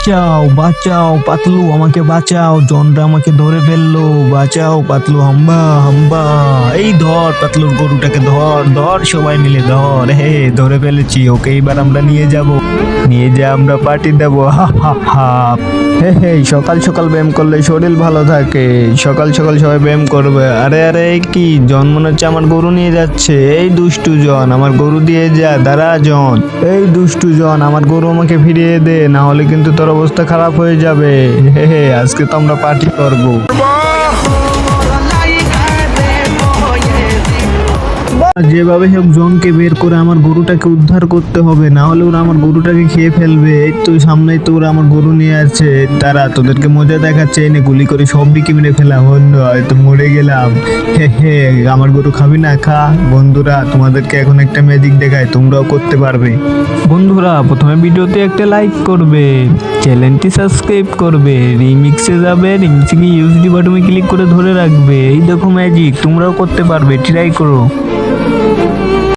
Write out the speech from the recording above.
বাঁচাও বাঁচাও পাতলু, আমাকে বাঁচাও, জনরা আমাকে ধরে ফেললো, বাঁচাও পাতলু, হাম্বা হাম্বা। এই ধর পাতলুর গরুটাকে, ধর ধর সবাই মিলে ধর। হে ধরে ফেলেছি ওকে, এবার আমরা নিয়ে যাব, নিয়ে যা আমরা পার্টি দেবো, হা হা হা। হে হে, সকাল সকাল ব্যায়াম করলে শরীর ভালো থাকে, সকাল সকাল সবাই ব্যায়াম করবে। আরে আরে এই কি জন, মনে হচ্ছে আমার গরু নিয়ে যাচ্ছে। এই দুষ্টু জন, আমার গরু দিয়ে যা, দাঁড়া জন। এই দুষ্টু জন, আমার গরু আমাকে ফিরিয়ে দে, না হলে কিন্তু তোর অবস্থা খারাপ হয়ে যাবে। হে হে, আজকে তো আমরা পার্টি করবো। যেভাবে হোক জনকে বের করে আমার গরুটাকে উদ্ধার করতে হবে, না হলে ওরা আমার গরুটাকে খেয়ে ফেলবে। এই তো সামনেই তো ওরা আমার গরু নিয়ে আসছে, তারা তোদেরকে মজা দেখাচ্ছে, এনে গুলি করে সব দিকে মেরে ফেলাম, অন্য হয়তো মরে গেলাম। হে হে, আমার গরু খাবি না, খা। বন্ধুরা, তোমাদেরকে এখন একটা ম্যাজিক দেখায়, তোমরাও করতে পারবে। বন্ধুরা, প্রথমে ভিডিওতে একটা লাইক করবে, চ্যানেলটি সাবস্ক্রাইব করবে, রিমিক্সে যাবে, রিমিক্সে গিয়ে ইউএসডি বাটনে ক্লিক করে ধরে রাখবে। এই দেখো ম্যাজিক, তোমরাও করতে পারবে, ট্রাই করো।